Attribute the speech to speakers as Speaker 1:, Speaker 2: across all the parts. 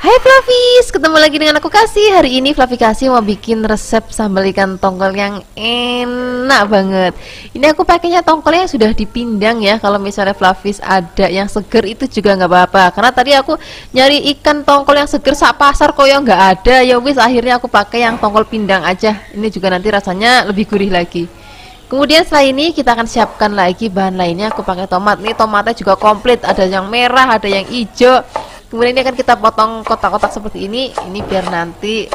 Speaker 1: Hai Flavis, ketemu lagi dengan aku Kasih. Hari ini Flavi Kasih mau bikin resep sambal ikan tongkol yang enak banget. Ini aku pakainya tongkolnya yang sudah dipindang ya. Kalau misalnya Flavis ada yang seger itu juga nggak apa-apa. Karena tadi aku nyari ikan tongkol yang seger sak pasar kok yang nggak ada. Ya wis, akhirnya aku pakai yang tongkol pindang aja. Ini juga nanti rasanya lebih gurih lagi. Kemudian setelah ini kita akan siapkan lagi bahan lainnya. Aku pakai tomat. Nih tomatnya juga komplit. Ada yang merah, ada yang hijau. Kemudian ini akan kita potong kotak-kotak seperti ini biar nanti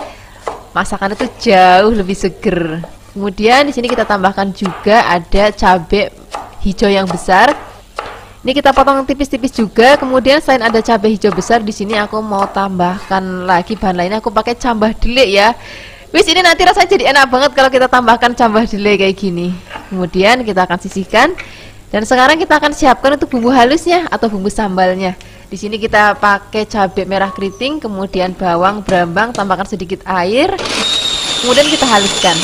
Speaker 1: masakan itu jauh lebih seger. Kemudian di sini kita tambahkan juga ada cabai hijau yang besar. Ini kita potong tipis-tipis juga. Kemudian selain ada cabai hijau besar, di sini aku mau tambahkan lagi bahan lainnya. Aku pakai cambah delik ya. Wis, ini nanti rasanya jadi enak banget kalau kita tambahkan cambah delik kayak gini. Kemudian kita akan sisihkan. Dan sekarang kita akan siapkan untuk bumbu halusnya atau bumbu sambalnya. Di sini kita pakai cabai merah keriting, kemudian bawang, brambang, tambahkan sedikit air, kemudian kita haluskan.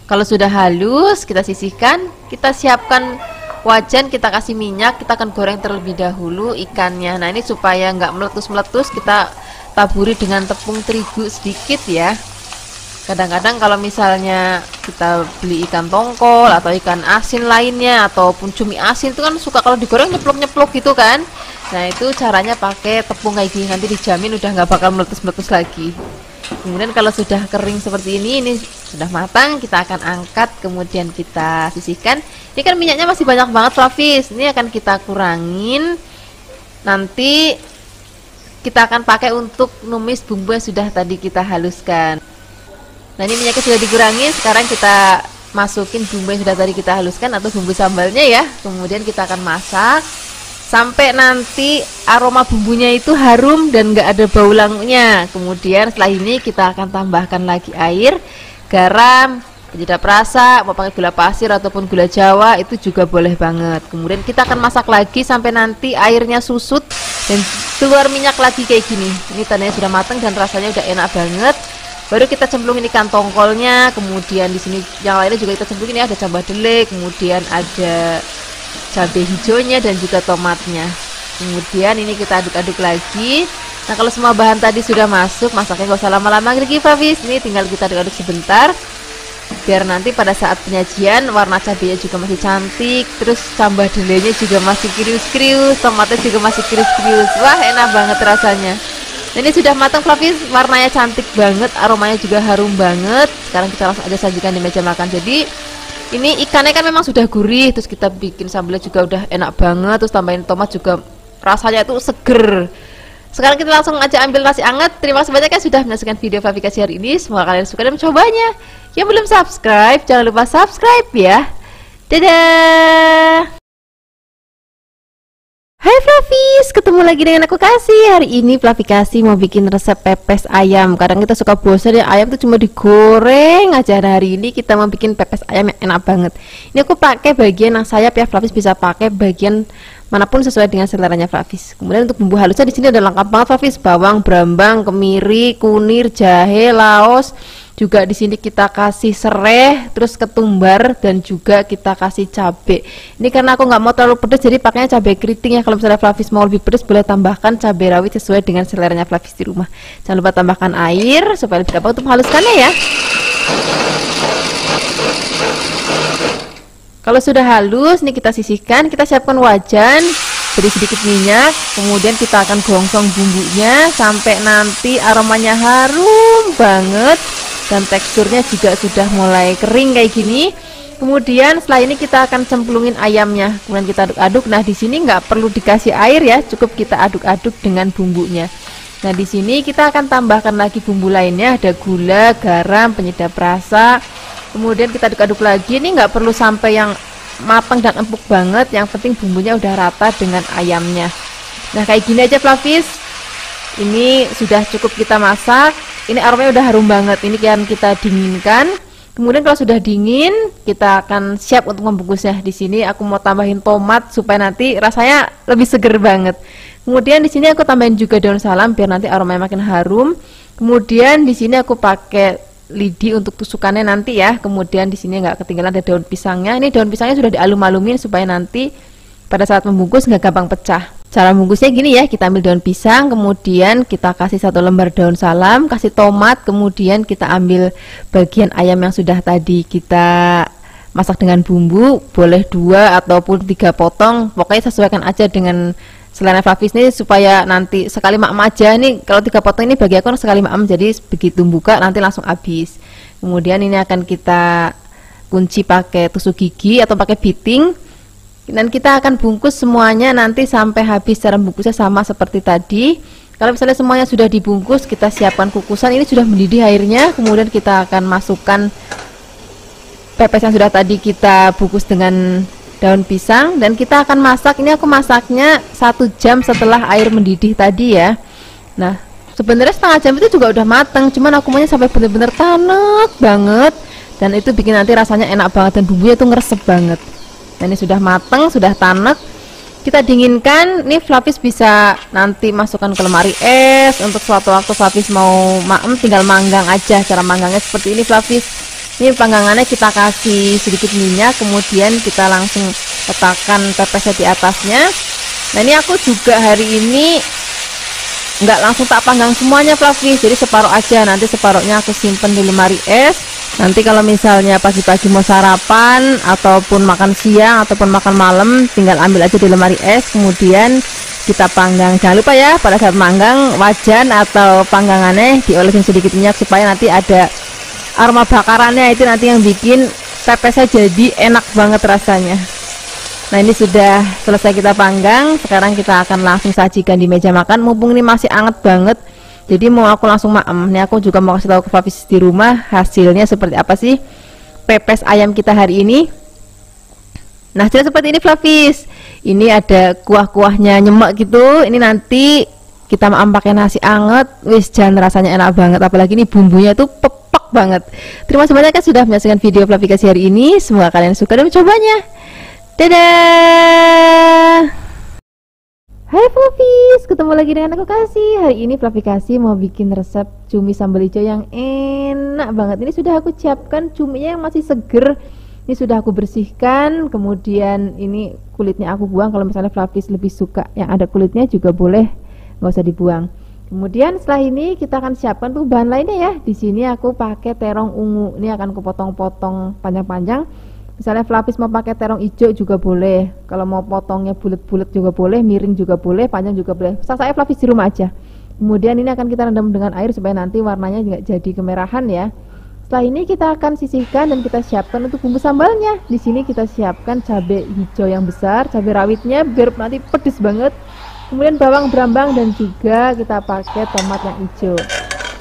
Speaker 1: Kalau sudah halus, kita sisihkan, kita siapkan wajan, kita kasih minyak, kita akan goreng terlebih dahulu ikannya. Nah, ini supaya nggak meletus-meletus, kita taburi dengan tepung terigu sedikit ya. Kadang-kadang kalau misalnya kita beli ikan tongkol atau ikan asin lainnya ataupun cumi asin itu kan suka kalau digoreng nyeplok-nyeplok gitu kan. Nah, itu caranya pakai tepung kayak gini, nanti dijamin udah nggak bakal meletus-meletus lagi. Kemudian kalau sudah kering seperti ini sudah matang, kita akan angkat, kemudian kita sisihkan. Ini kan minyaknya masih banyak banget Flavis, ini akan kita kurangin. Nanti kita akan pakai untuk numis bumbu yang sudah tadi kita haluskan. Nah, ini minyaknya sudah dikurangi. Sekarang kita masukin bumbu yang sudah tadi kita haluskan atau bumbu sambalnya ya. Kemudian kita akan masak sampai nanti aroma bumbunya itu harum dan nggak ada bau langnya. Kemudian setelah ini kita akan tambahkan lagi air, garam, penyedap rasa, mau pakai gula pasir ataupun gula jawa itu juga boleh banget. Kemudian kita akan masak lagi sampai nanti airnya susut dan keluar minyak lagi kayak gini. Ini tandanya sudah matang dan rasanya udah enak banget. Baru kita cemplungin ikan tongkolnya, kemudian di sini yang lainnya juga kita cemplungin ya, ada cambah delik, kemudian ada cabai hijaunya dan juga tomatnya. Kemudian ini kita aduk-aduk lagi. Nah, kalau semua bahan tadi sudah masuk, masaknya gak usah lama-lama lagi Flavis. Ini tinggal kita aduk-aduk sebentar biar nanti pada saat penyajian warna cabainya juga masih cantik, terus cambah deliknya juga masih krius-krius, tomatnya juga masih krius-krius. Wah, enak banget rasanya. Nah, ini sudah matang Flavis, warnanya cantik banget, aromanya juga harum banget. Sekarang kita langsung aja sajikan di meja makan. Jadi ini ikannya kan memang sudah gurih, terus kita bikin sambalnya juga udah enak banget, terus tambahin tomat juga rasanya itu seger. Sekarang kita langsung aja ambil nasi anget. Terima kasih banyak ya sudah menyaksikan video Flavi Kasih hari ini. Semoga kalian suka dan mencobanya. Yang belum subscribe, jangan lupa subscribe ya. Dadah. Hai Flavis, ketemu lagi dengan aku Kasih. Hari ini Flavi Kasih mau bikin resep pepes ayam. Kadang kita suka bosan ya, ayam tuh cuma digoreng aja. Nah, hari ini kita mau bikin pepes ayam yang enak banget. Ini aku pakai bagian yang sayap ya, Flavis bisa pakai bagian manapun sesuai dengan seleranya Flavis. Kemudian untuk bumbu halusnya di sini ada lengkap banget Flavis, bawang, brambang, kemiri, kunir, jahe, laos. Juga di sini kita kasih serai, terus ketumbar dan juga kita kasih cabai. Ini karena aku nggak mau terlalu pedas jadi pakainya cabai keriting ya. Kalau misalnya Flavis mau lebih pedas boleh tambahkan cabai rawit sesuai dengan seleranya Flavis di rumah. Jangan lupa tambahkan air supaya lebih gampang untuk menghaluskannya ya. Kalau sudah halus, nih kita sisihkan, kita siapkan wajan, beri sedikit minyak, kemudian kita akan gongsong bumbunya sampai nanti aromanya harum banget dan teksturnya juga sudah mulai kering kayak gini. Kemudian setelah ini kita akan cemplungin ayamnya, kemudian kita aduk-aduk. Nah, di sini nggak perlu dikasih air ya, cukup kita aduk-aduk dengan bumbunya. Nah, di sini kita akan tambahkan lagi bumbu lainnya, ada gula, garam, penyedap rasa. Kemudian kita aduk-aduk lagi. Ini nggak perlu sampai yang matang dan empuk banget, yang penting bumbunya udah rata dengan ayamnya. Nah, kayak gini aja Flavis. Ini sudah cukup kita masak. Ini aromanya udah harum banget. Ini kan kita dinginkan. Kemudian kalau sudah dingin, kita akan siap untuk membungkusnya. Di sini aku mau tambahin tomat supaya nanti rasanya lebih seger banget. Kemudian di sini aku tambahin juga daun salam biar nanti aromanya makin harum. Kemudian di sini aku pakai lidi untuk tusukannya nanti ya. Kemudian di sini nggak ketinggalan ada daun pisangnya. Ini daun pisangnya sudah dialum-alumin supaya nanti pada saat membungkus nggak gampang pecah. Cara bungkusnya gini ya, kita ambil daun pisang, kemudian kita kasih 1 lembar daun salam, kasih tomat, kemudian kita ambil bagian ayam yang sudah tadi kita masak dengan bumbu, boleh 2 ataupun 3 potong, pokoknya sesuaikan aja dengan selera Flavis ini supaya nanti sekali maem aja nih. Kalau 3 potong ini bagi aku sekali maem, jadi begitu buka nanti langsung habis. Kemudian ini akan kita kunci pakai tusuk gigi atau pakai biting. Dan kita akan bungkus semuanya nanti sampai habis. Cara bungkusnya sama seperti tadi. Kalau misalnya semuanya sudah dibungkus, kita siapkan kukusan. Ini sudah mendidih airnya. Kemudian kita akan masukkan pepes yang sudah tadi kita bungkus dengan daun pisang. Dan kita akan masak. Ini aku masaknya 1 jam setelah air mendidih tadi ya. Nah, sebenarnya setengah jam itu juga udah mateng. Cuman aku maunya sampai bener-bener tanek banget. Dan itu bikin nanti rasanya enak banget. Dan bumbunya itu ngeresep banget. Nah, ini sudah mateng, sudah tanek. Kita dinginkan. Ini Flavis bisa nanti masukkan ke lemari es. Untuk suatu waktu Flavis mau maem, tinggal manggang aja. Cara manggangnya seperti ini Flavis. Ini panggangannya kita kasih sedikit minyak, kemudian kita langsung letakkan pepesnya di atasnya. Nah, ini aku juga hari ini nggak langsung tak panggang semuanya Flavis, jadi separuh aja. Nanti separuhnya aku simpen di lemari es. Nanti kalau misalnya pagi-pagi mau sarapan ataupun makan siang ataupun makan malam, tinggal ambil aja di lemari es, kemudian kita panggang. Jangan lupa ya, pada saat manggang wajan atau panggangannya diolesin sedikit minyak supaya nanti ada aroma bakarannya, itu nanti yang bikin pepesnya jadi enak banget rasanya. Nah, ini sudah selesai kita panggang. Sekarang kita akan langsung sajikan di meja makan. Mumpung ini masih anget banget, jadi mau aku langsung maem. Ini aku juga mau kasih tahu ke Flavis di rumah hasilnya seperti apa sih pepes ayam kita hari ini. Nah, hasilnya seperti ini Flavis. Ini ada kuah-kuahnya nyemek gitu. Ini nanti kita maem pakai nasi anget. Wis jan rasanya enak banget. Apalagi ini bumbunya tuh pepek banget. Terima kasih banyak sudah menyaksikan video Flavis hari ini. Semoga kalian suka dan mencobanya. Dadah. Hai Flavis, ketemu lagi dengan aku Kasih. Hari ini Flavis mau bikin resep cumi sambal hijau yang enak banget. Ini sudah aku siapkan cuminya yang masih seger. Ini sudah aku bersihkan. Kemudian ini kulitnya aku buang. Kalau misalnya Flavis lebih suka yang ada kulitnya juga boleh, nggak usah dibuang. Kemudian setelah ini kita akan siapkan tuh bahan lainnya ya. Di sini aku pakai terong ungu. Ini akan aku potong-potong panjang-panjang. Misalnya Flavis mau pakai terong hijau juga boleh. Kalau mau potongnya bulat-bulat juga boleh, miring juga boleh, panjang juga boleh. Saya Flavis di rumah aja. Kemudian ini akan kita rendam dengan air supaya nanti warnanya juga jadi kemerahan ya. Setelah ini kita akan sisihkan dan kita siapkan untuk bumbu sambalnya. Di sini kita siapkan cabai hijau yang besar, cabai rawitnya biar nanti pedes banget. Kemudian bawang berambang dan juga kita pakai tomat yang hijau.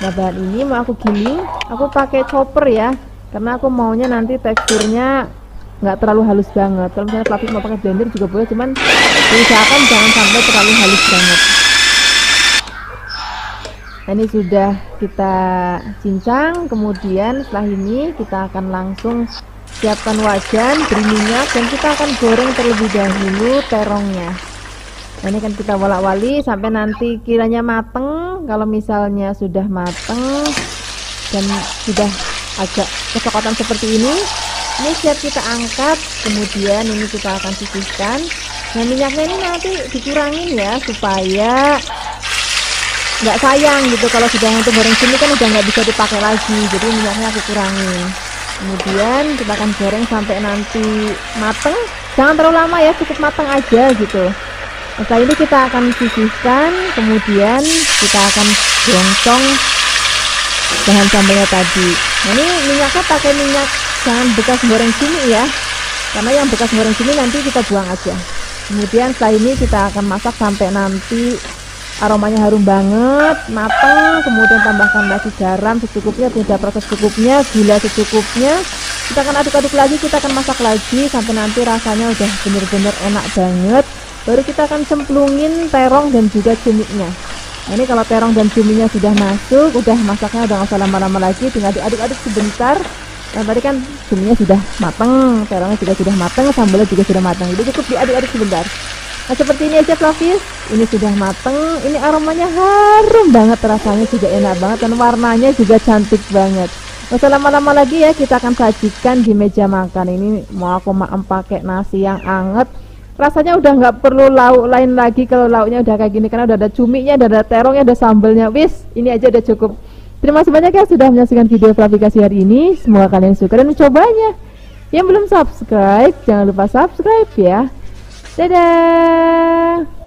Speaker 1: Nah, bahan ini mau aku giling, aku pakai chopper ya, karena aku maunya nanti teksturnya nggak terlalu halus banget. Kalau misalnya Flavis mau pakai blender juga boleh, cuman diusahakan jangan sampai terlalu halus banget. Nah, ini sudah kita cincang. Kemudian setelah ini kita akan langsung siapkan wajan, beri minyak, dan kita akan goreng terlebih dahulu terongnya. Nah, ini kan kita walak-wali sampai nanti kiranya mateng. Kalau misalnya sudah mateng dan sudah agak kecoklatan seperti ini siap kita angkat. Kemudian ini kita akan sisihkan. Nah, minyaknya ini nanti dikurangin ya supaya nggak sayang gitu. Kalau sudah untuk goreng sini kan udah nggak bisa dipakai lagi, jadi minyaknya aku kurangin. Kemudian kita akan goreng sampai nanti mateng. Jangan terlalu lama ya, cukup mateng aja gitu. Setelah ini kita akan sisihkan. Kemudian kita akan gongsong bahan sambalnya tadi. Nah, ini minyaknya pakai minyak jangan bekas goreng sini ya, karena yang bekas goreng sini nanti kita buang aja. Kemudian setelah ini kita akan masak sampai nanti aromanya harum banget, matang. Kemudian tambahkan lagi garam secukupnya, penyedap rasa secukupnya, gula secukupnya. Kita akan aduk-aduk lagi, kita akan masak lagi sampai nanti rasanya udah bener-bener enak banget. Baru kita akan cemplungin terong dan juga cuminya. Nah, ini kalau terong dan cuminya sudah masuk, udah masaknya udah nggak usah lama-lama lagi, tinggal diaduk-aduk sebentar. Nah, tadi kan cuminya sudah matang, terongnya juga sudah matang, sambalnya juga sudah matang, jadi cukup diaduk-aduk sebentar. Nah, seperti ini aja Flavis. Ini sudah matang, ini aromanya harum banget, rasanya juga enak banget, dan warnanya juga cantik banget. Nggak usah lama-lama lagi ya, kita akan sajikan di meja makan. Ini mau aku maem pakai nasi yang anget.
Speaker 2: rasanya udah nggak perlu lauk lain lagi kalau lauknya udah kayak gini, karena udah ada cuminya, udah ada terongnya, ada sambelnya. Wis, ini aja udah cukup. Terima kasih banyak ya sudah menyaksikan video Fluffy kasih hari ini. Semoga kalian suka dan mencobanya. Yang belum subscribe, jangan lupa subscribe ya. Dadah.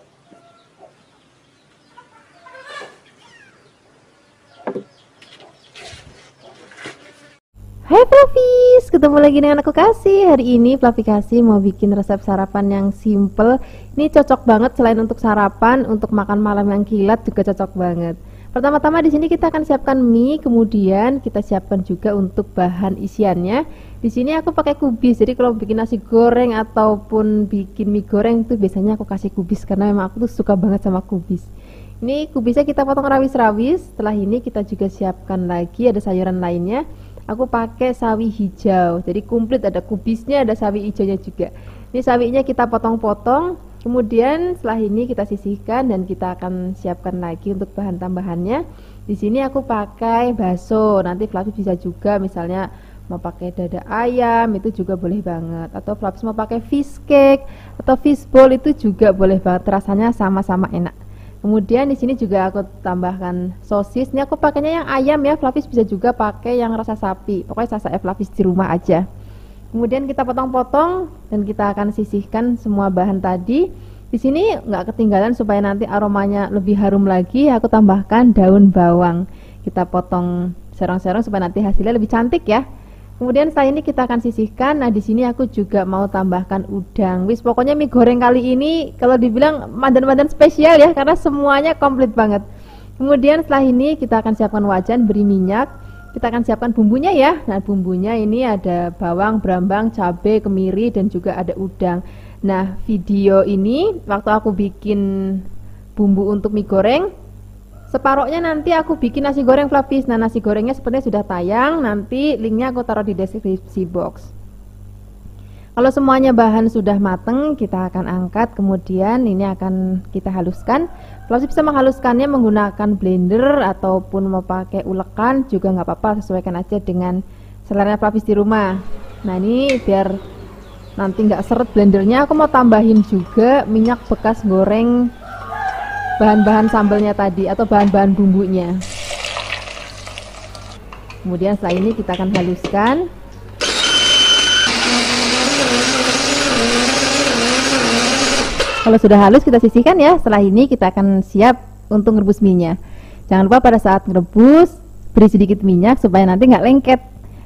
Speaker 2: Hai Fluffies, ketemu lagi dengan aku Kasih. Hari ini Fluffy Kasih mau bikin resep sarapan yang simple. Ini cocok banget selain untuk sarapan, untuk makan malam yang kilat juga cocok banget. Pertama-tama di sini kita akan siapkan mie, kemudian kita siapkan juga untuk bahan isiannya. Di sini aku pakai kubis. Jadi kalau bikin nasi goreng ataupun bikin mie goreng itu biasanya aku kasih kubis karena memang aku tuh suka banget sama kubis. Ini kubisnya kita potong rawis-rawis. Setelah ini kita juga siapkan lagi ada sayuran lainnya. Aku pakai sawi hijau, jadi komplit, ada kubisnya, ada sawi hijaunya juga. Ini sawinya kita potong-potong, kemudian setelah ini kita sisihkan dan kita akan siapkan lagi untuk bahan tambahannya. Di sini aku pakai bakso, nanti Fluffy bisa juga misalnya mau pakai dada ayam itu juga boleh banget, atau Fluffy mau pakai fish cake atau fish ball itu juga boleh banget, rasanya sama-sama enak. Kemudian di sini juga aku tambahkan sosis. Ini aku pakainya yang ayam ya. Fluffy bisa juga pakai yang rasa sapi. Pokoknya rasa Fluffy di rumah aja. Kemudian kita potong-potong dan kita akan sisihkan semua bahan tadi. Di sini nggak ketinggalan supaya nanti aromanya lebih harum lagi. Aku tambahkan daun bawang. Kita potong serong-serong supaya nanti hasilnya lebih cantik ya. Kemudian setelah ini kita akan sisihkan. Nah di sini aku juga mau tambahkan udang. Wis pokoknya mie goreng kali ini kalau dibilang mandan-mandan spesial ya, karena semuanya komplit banget. Kemudian setelah ini kita akan siapkan wajan, beri minyak. Kita akan siapkan bumbunya ya. Nah bumbunya ini ada bawang, brambang, cabai, kemiri dan juga ada udang. Nah video ini waktu aku bikin bumbu untuk mie goreng, separohnya nanti aku bikin nasi goreng Fluffy. Nah nasi gorengnya sebenarnya sudah tayang, nanti linknya aku taruh di deskripsi box. Kalau semuanya bahan sudah mateng, kita akan angkat, kemudian ini akan kita haluskan. Fluffy bisa menghaluskannya menggunakan blender ataupun mau pakai ulekan juga nggak apa-apa, sesuaikan aja dengan selera Fluffy di rumah. Nah ini biar nanti nggak seret blendernya, aku mau tambahin juga minyak bekas goreng bahan-bahan sambelnya tadi atau bahan-bahan bumbunya. Kemudian setelah ini kita akan haluskan. Kalau sudah halus kita sisihkan ya. Setelah ini kita akan siap untuk merebus minyak. Jangan lupa pada saat merebus beri sedikit minyak supaya nanti nggak lengket.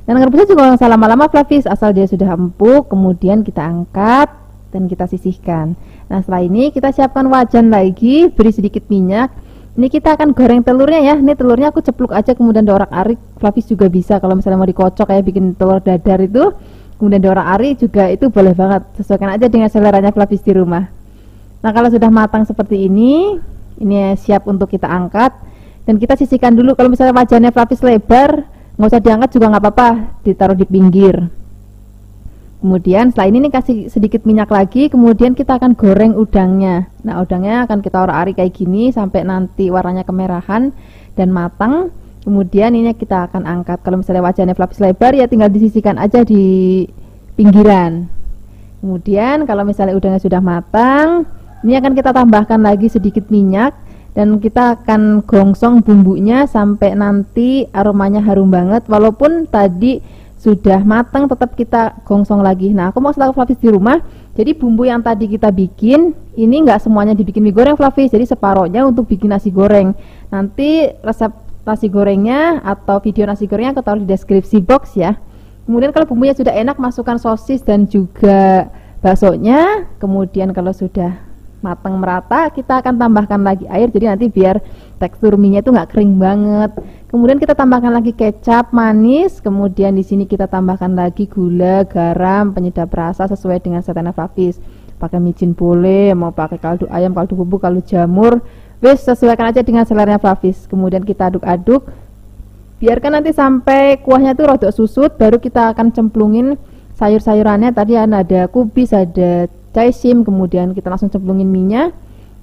Speaker 2: Dan merebusnya juga nggak usah lama-lama Fluffy, asal dia sudah empuk. Kemudian kita angkat dan kita sisihkan. Nah setelah ini kita siapkan wajan lagi, beri sedikit minyak. Ini kita akan goreng telurnya ya. Ini telurnya aku cepluk aja kemudian diorak-arik. Fluffy juga bisa kalau misalnya mau dikocok kayak bikin telur dadar itu, kemudian diorak-arik juga itu boleh banget. Sesuaikan aja dengan seleranya Fluffy di rumah. Nah kalau sudah matang seperti ini siap untuk kita angkat dan kita sisihkan dulu. Kalau misalnya wajannya Fluffy lebar, nggak usah diangkat juga nggak apa-apa, ditaruh di pinggir. Kemudian setelah ini kasih sedikit minyak lagi, kemudian kita akan goreng udangnya. Nah udangnya akan kita orak-arik kayak gini sampai nanti warnanya kemerahan dan matang. Kemudian ini kita akan angkat. Kalau misalnya wajannya Fluffy lebar ya tinggal disisihkan aja di pinggiran. Kemudian kalau misalnya udangnya sudah matang, ini akan kita tambahkan lagi sedikit minyak dan kita akan gongsong bumbunya sampai nanti aromanya harum banget. Walaupun tadi sudah matang tetap kita gongsong lagi. Nah aku mau selalu Fluffy di rumah, jadi bumbu yang tadi kita bikin ini nggak semuanya dibikin mie goreng Fluffy, jadi separohnya untuk bikin nasi goreng. Nanti resep nasi gorengnya atau video nasi gorengnya aku taruh di deskripsi box ya. Kemudian kalau bumbunya sudah enak, masukkan sosis dan juga baksonya. Kemudian kalau sudah matang merata, kita akan tambahkan lagi air, jadi nanti biar tekstur mie-nya itu nggak kering banget. Kemudian kita tambahkan lagi kecap manis, kemudian di sini kita tambahkan lagi gula, garam, penyedap rasa sesuai dengan selera Fluffy. Pakai micin boleh, mau pakai kaldu ayam, kaldu bubuk, kaldu jamur, wis sesuaikan aja dengan selera Fluffy. Kemudian kita aduk-aduk, biarkan nanti sampai kuahnya itu rodok susut, baru kita akan cemplungin sayur-sayurannya. Tadi ada kubis, ada caisim, kemudian kita langsung cemplungin minyak.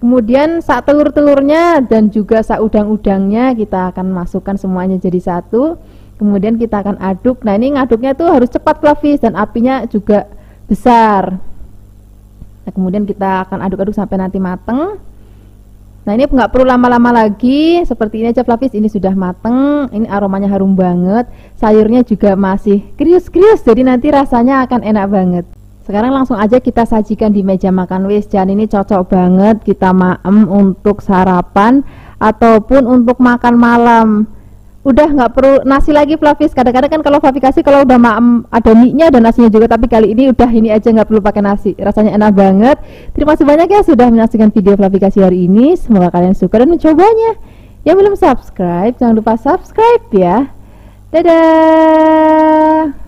Speaker 2: Kemudian sak telur-telurnya dan juga sak udang-udangnya kita akan masukkan semuanya jadi satu. Kemudian kita akan aduk. Nah ini ngaduknya tuh harus cepat Fluffy dan apinya juga besar. Nah, kemudian kita akan aduk-aduk sampai nanti mateng. Nah, ini nggak perlu lama-lama lagi, seperti ini aja Flavis, ini sudah mateng, ini aromanya harum banget, sayurnya juga masih krius-krius, jadi nanti rasanya akan enak banget. Sekarang langsung aja kita sajikan di meja makan wis. Dan ini cocok banget kita maem untuk sarapan ataupun untuk makan malam. Udah nggak perlu nasi lagi Flavis. Kadang-kadang kan kalau Flavi kasih kalau udah maem ada mie-nya, ada nasinya juga, tapi kali ini udah ini aja, nggak perlu pakai nasi. Rasanya enak banget. Terima kasih banyak ya sudah menyaksikan video Flavi kasih hari ini. Semoga kalian suka dan mencobanya. Yang belum subscribe jangan lupa subscribe ya. Dadah.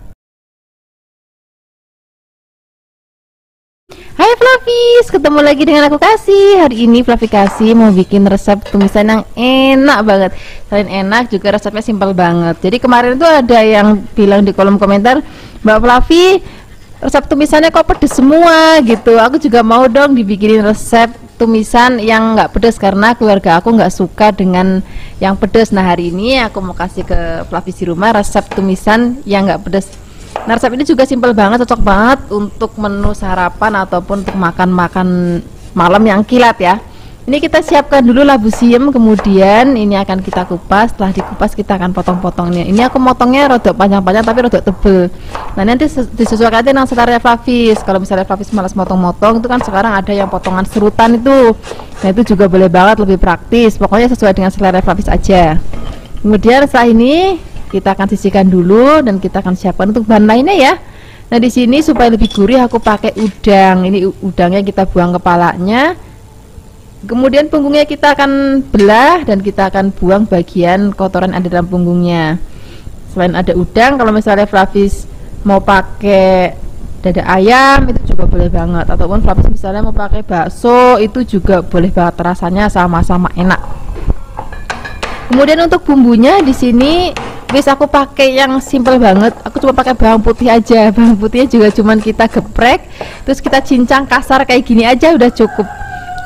Speaker 2: Hai Flavis, ketemu lagi dengan aku Kasih. Hari ini Flavi Kasih mau bikin resep tumisan yang enak banget. Selain enak juga resepnya simpel banget. Jadi kemarin itu ada yang bilang di kolom komentar, Mbak Flavi resep tumisannya kok pedes semua gitu. Aku juga mau dong dibikinin resep tumisan yang nggak pedes karena keluarga aku nggak suka dengan yang pedes. Nah hari ini aku mau kasih ke Flavis di rumah resep tumisan yang nggak pedes. Nah resep ini juga simpel banget, cocok banget untuk menu sarapan ataupun untuk makan-makan malam yang kilat ya. Ini kita siapkan dulu labu siam, kemudian ini akan kita kupas. Setelah dikupas kita akan potong-potongnya. Ini aku motongnya rodok panjang-panjang tapi rodok tebel. Nah nanti disesuaikan aja dengan selera Flavis. Kalau misalnya Flavis malas motong-motong, itu kan sekarang ada yang potongan serutan itu. Nah itu juga boleh banget, lebih praktis. Pokoknya sesuai dengan selera Flavis aja. Kemudian setelah ini kita akan sisihkan dulu dan kita akan siapkan untuk bahan lainnya ya. Nah di sini supaya lebih gurih aku pakai udang. Ini udangnya kita buang kepalanya. Kemudian punggungnya kita akan belah dan kita akan buang bagian kotoran ada dalam punggungnya. Selain ada udang, kalau misalnya Flavis mau pakai dada ayam itu juga boleh banget. Ataupun Flavis misalnya mau pakai bakso itu juga boleh banget, rasanya sama-sama enak. Kemudian untuk bumbunya di sini wis aku pakai yang simple banget. Aku cuma pakai bawang putih aja. Bawang putihnya juga cuman kita geprek, terus kita cincang kasar kayak gini aja udah cukup.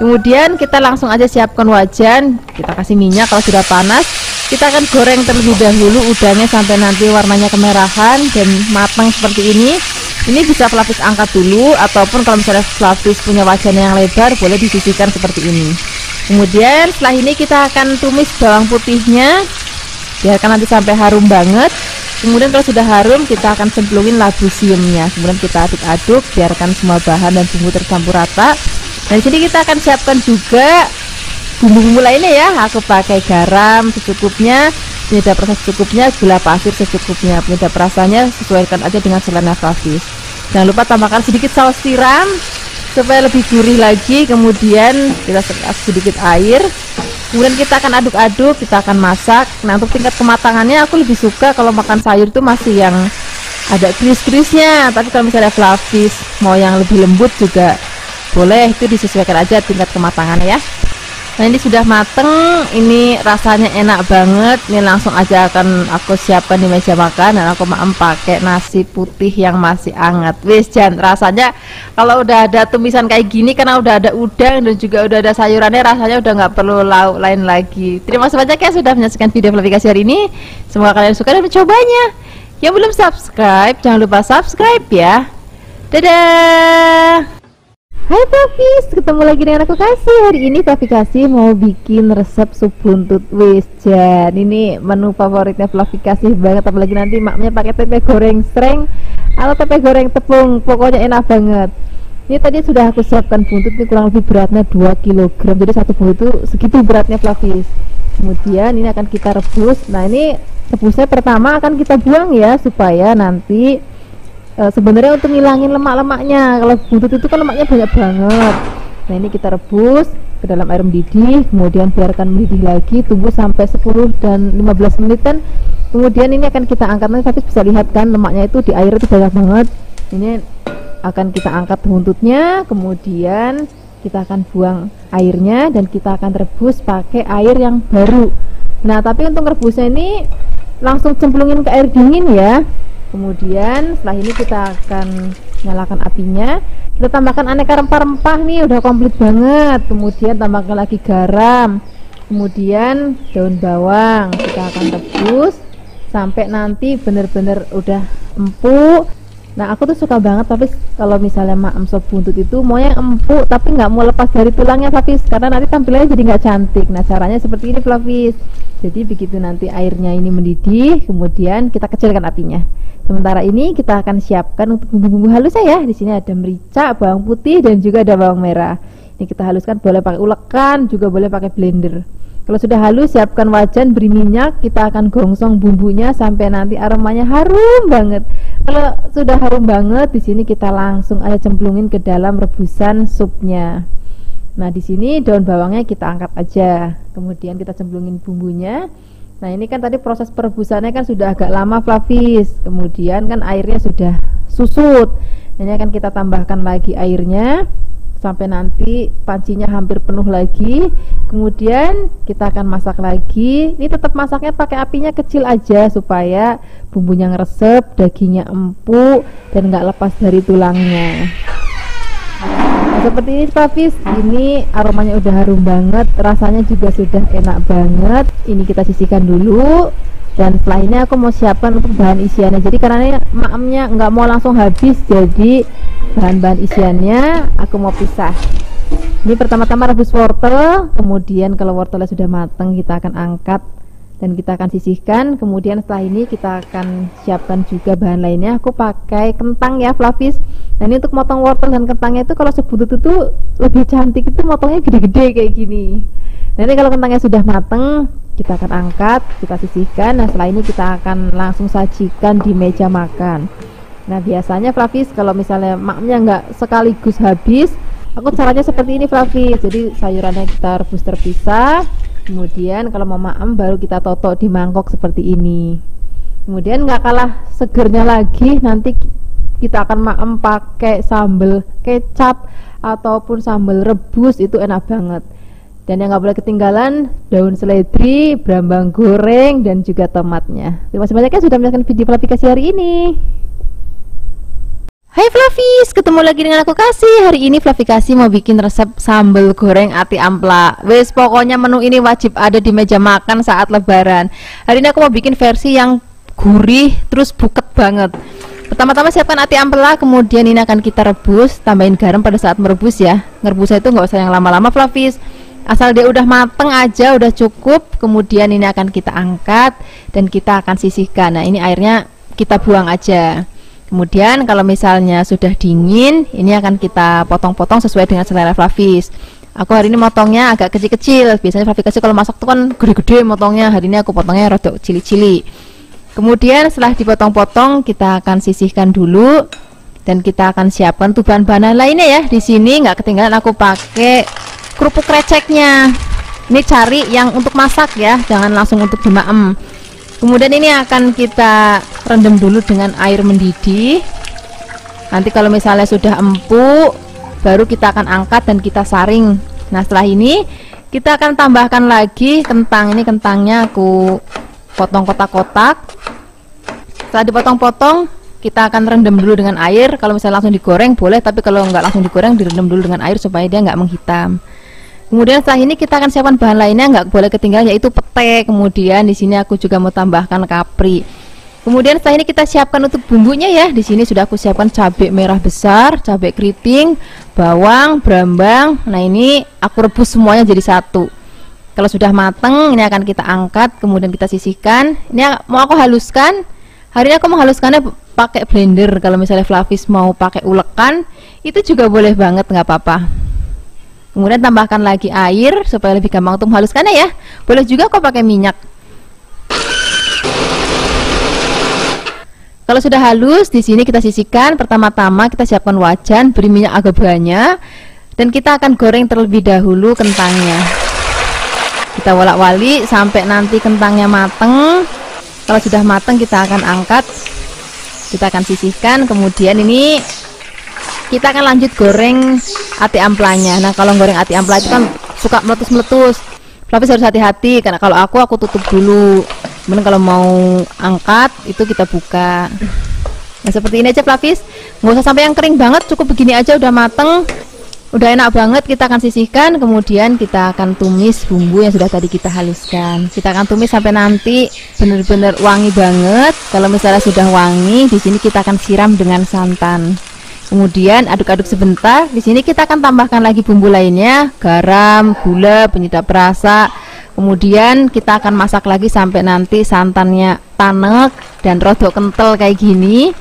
Speaker 2: Kemudian kita langsung aja siapkan wajan. Kita kasih minyak, kalau sudah panas kita akan goreng terlebih dahulu udangnya sampai nanti warnanya kemerahan dan matang seperti ini. Ini bisa Flavis angkat dulu, ataupun kalau misalnya Flavis punya wajan yang lebar boleh disisihkan seperti ini. Kemudian setelah ini kita akan tumis bawang putihnya, biarkan nanti sampai harum banget. Kemudian kalau sudah harum kita akan cemplungin labu siamnya. Kemudian kita aduk-aduk, biarkan semua bahan dan bumbu tercampur rata. Dan di sini kita akan siapkan juga bumbu-bumbu lainnya ya. Aku pakai garam secukupnya, penyedap rasa secukupnya, gula pasir secukupnya. Penyedap rasanya sesuaikan aja dengan selera Flavis. Jangan lupa tambahkan sedikit saus tiram supaya lebih gurih lagi. Kemudian kita sedikit air. Kemudian kita akan aduk-aduk, kita akan masak. Nah untuk tingkat kematangannya aku lebih suka kalau makan sayur itu masih yang ada kris-krisnya. Tapi kalau misalnya Flavis mau yang lebih lembut juga boleh, itu disesuaikan aja tingkat kematangannya ya. Nah ini sudah mateng, ini rasanya enak banget. Ini langsung aja akan aku siapkan di meja makan dan aku mau pakai nasi putih yang masih hangat. Wis Jan, rasanya kalau udah ada tumisan kayak gini karena udah ada udang dan juga udah ada sayurannya, rasanya udah nggak perlu lauk lain lagi. Terima kasih banyak ya sudah menyaksikan video Flavi Kasih hari ini. Semoga kalian suka dan mencobanya. Yang belum subscribe jangan lupa subscribe ya. Dadah. Hai Flavis, ketemu lagi dengan aku Kasih. Hari ini Flavi Kasih mau bikin resep sup buntut wis Jan. Ini menu favoritnya Flavi Kasih banget, apalagi nanti maknya pakai tempe goreng sreng atau tempe goreng tepung, pokoknya enak banget. Ini tadi sudah aku siapkan buntut, ini kurang lebih beratnya 2 kg. Jadi satu buntut itu segitu beratnya Flavis. Kemudian ini akan kita rebus. Nah ini rebusnya pertama akan kita buang ya, supaya nanti sebenarnya untuk ngilangin lemak-lemaknya. Kalau buntut itu kan lemaknya banyak banget. Nah ini kita rebus ke dalam air mendidih, kemudian biarkan mendidih lagi, tunggu sampai 10 dan 15 menitan. Kemudian ini akan kita angkat. Nanti Flavis bisa lihat kan lemaknya itu di air itu banyak banget. Ini akan kita angkat buntutnya, kemudian kita akan buang airnya dan kita akan rebus pakai air yang baru. Nah tapi untuk rebusnya ini langsung cemplungin ke air dingin ya. Kemudian setelah ini kita akan nyalakan apinya, kita tambahkan aneka rempah-rempah nih, udah komplit banget. Kemudian tambahkan lagi garam, kemudian daun bawang. Kita akan rebus sampai nanti bener-bener udah empuk. Nah, aku tuh suka banget tapi kalau misalnya maem sop buntut itu maunya empuk tapi nggak mau lepas dari tulangnya Flavis, karena nanti tampilannya jadi nggak cantik. Nah, caranya seperti ini Flavis. Jadi begitu nanti airnya ini mendidih, kemudian kita kecilkan apinya. Sementara ini kita akan siapkan untuk bumbu-bumbu halus ya. Di sini ada merica, bawang putih dan juga ada bawang merah. Ini kita haluskan, boleh pakai ulekan, juga boleh pakai blender. Kalau sudah halus, siapkan wajan, beri minyak, kita akan gongsong bumbunya sampai nanti aromanya harum banget. Kalau sudah harum banget, di sini kita langsung aja cemplungin ke dalam rebusan supnya. Nah, di sini daun bawangnya kita angkat aja. Kemudian kita cemplungin bumbunya. Nah, ini kan tadi proses perebusannya kan sudah agak lama Flavis. Kemudian kan airnya sudah susut. Ini akan kita tambahkan lagi airnya sampai nanti pancinya hampir penuh lagi. Kemudian kita akan masak lagi. Ini tetap masaknya pakai apinya kecil aja supaya bumbunya ngeresep, dagingnya empuk dan nggak lepas dari tulangnya. Nah, seperti ini Flavis, ini aromanya udah harum banget, rasanya juga sudah enak banget. Ini kita sisihkan dulu. Dan setelah ini aku mau siapkan untuk bahan isiannya. Jadi karena maemnya nggak mau langsung habis, jadi bahan-bahan isiannya aku mau pisah. Ini pertama-tama rebus wortel, kemudian kalau wortelnya sudah matang kita akan angkat dan kita akan sisihkan. Kemudian setelah ini kita akan siapkan juga bahan lainnya. Aku pakai kentang ya Flavis. Nah, ini untuk motong wortel dan kentangnya itu kalau sebutut itu lebih cantik, itu motongnya gede-gede kayak gini. Nanti kalau kentangnya sudah matang, kita akan angkat, kita sisihkan. Nah, setelah ini kita akan langsung sajikan di meja makan. Nah, biasanya Flavis kalau misalnya maknya nggak sekaligus habis, aku caranya seperti ini Flavis. Jadi sayurannya kita rebus terpisah, kemudian kalau mau maem baru kita totok di mangkok seperti ini. Kemudian nggak kalah segernya lagi, nanti kita akan maem pakai sambal kecap ataupun sambal rebus, itu enak banget. Dan yang nggak boleh ketinggalan daun seledri, brambang goreng, dan juga tomatnya. Terima kasih banyak ya sudah menonton video Flavikasi hari ini. Hai Flavis, ketemu lagi dengan aku Kasih. Hari ini Flavikasi mau bikin resep sambal goreng ati ampla. Wes pokoknya menu ini wajib ada di meja makan saat lebaran. Hari ini aku mau bikin versi yang gurih terus buket banget. Pertama-tama siapkan ati ampela, kemudian ini akan kita rebus, tambahin garam pada saat merebus ya. Ngerebusnya itu nggak usah yang lama-lama Flavis. Asal dia udah mateng aja udah cukup. Kemudian ini akan kita angkat dan kita akan sisihkan. Nah, ini airnya kita buang aja. Kemudian kalau misalnya sudah dingin, ini akan kita potong-potong sesuai dengan selera Flavis. Aku hari ini motongnya agak kecil-kecil. Biasanya Flavis kalau masak tuh kan gede-gede motongnya. Hari ini aku potongnya rada cili-cili. Kemudian setelah dipotong-potong, kita akan sisihkan dulu dan kita akan siapkan tuh bahan-bahan lainnya ya. Di sini nggak ketinggalan aku pakai kerupuk kreceknya. Ini cari yang untuk masak ya, jangan langsung untuk dimaem. Kemudian ini akan kita rendam dulu dengan air mendidih. Nanti kalau misalnya sudah empuk, baru kita akan angkat dan kita saring. Nah, setelah ini kita akan tambahkan lagi kentang. Ini kentangnya aku potong kotak-kotak. Setelah dipotong-potong, kita akan rendam dulu dengan air. Kalau misalnya langsung digoreng boleh, tapi kalau nggak langsung digoreng direndam dulu dengan air supaya dia nggak menghitam. Kemudian setelah ini kita akan siapkan bahan lainnya, nggak boleh ketinggalan, yaitu pete. Kemudian di sini aku juga mau tambahkan kapri. Kemudian setelah ini kita siapkan untuk bumbunya ya. Di sini sudah aku siapkan cabai merah besar, cabai keriting, bawang, brambang. Nah, ini aku rebus semuanya jadi satu. Kalau sudah mateng, ini akan kita angkat, kemudian kita sisihkan. Ini mau aku haluskan. Hari ini aku menghaluskannya pakai blender. Kalau misalnya Flavis mau pakai ulekan, itu juga boleh banget, nggak apa-apa. Kemudian tambahkan lagi air supaya lebih gampang untuk menghaluskannya ya. Boleh juga kok pakai minyak. Kalau sudah halus, di sini kita sisihkan. Pertama-tama kita siapkan wajan, beri minyak agak banyak, dan kita akan goreng terlebih dahulu kentangnya. Kita wolak-walik sampai nanti kentangnya mateng. Kalau sudah mateng kita akan angkat, kita akan sisihkan. Kemudian ini kita akan lanjut goreng ati amplanya. Nah, kalau goreng ati ampla itu kan suka meletus-meletus. Flavis harus hati-hati karena kalau aku tutup dulu. Kemudian kalau mau angkat itu kita buka. Nah, seperti ini aja Flavis. Nggak usah sampai yang kering banget, cukup begini aja udah mateng. Udah enak banget, kita akan sisihkan, kemudian kita akan tumis bumbu yang sudah tadi kita haluskan. Kita akan tumis sampai nanti benar-benar wangi banget. Kalau misalnya sudah wangi, di sini kita akan siram dengan santan. Kemudian aduk-aduk sebentar. Di sini kita akan tambahkan lagi bumbu lainnya, garam, gula, penyedap rasa. Kemudian kita akan masak lagi sampai nanti santannya tanek dan rodok kental kayak gini.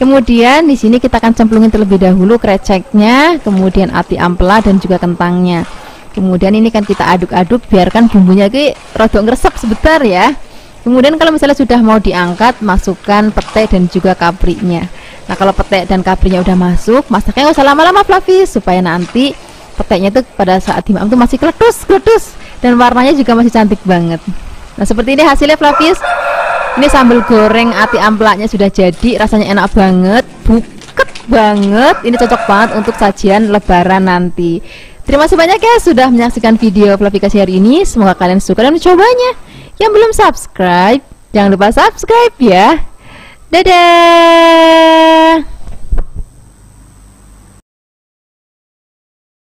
Speaker 2: Kemudian di sini kita akan cemplungin terlebih dahulu kreceknya, kemudian ati ampela dan juga kentangnya. Kemudian ini kan kita aduk-aduk, biarkan bumbunya ini rodok ngresep sebentar ya. Kemudian kalau misalnya sudah mau diangkat, masukkan pete dan juga kaprinya. Nah, kalau pete dan kaprinya udah masuk, masaknya nggak usah lama-lama Flavis, supaya nanti petenya itu pada saat dimakan itu masih kletus dan warnanya juga masih cantik banget. Nah, seperti ini hasilnya Flavis. Ini sambal goreng ati amplaknya sudah jadi, rasanya enak banget, buket banget. Ini cocok banget untuk sajian lebaran nanti. Terima kasih banyak ya sudah menyaksikan video Flavikasi hari ini. Semoga kalian suka dan mencobanya. Yang belum subscribe, jangan lupa subscribe ya. Dadah.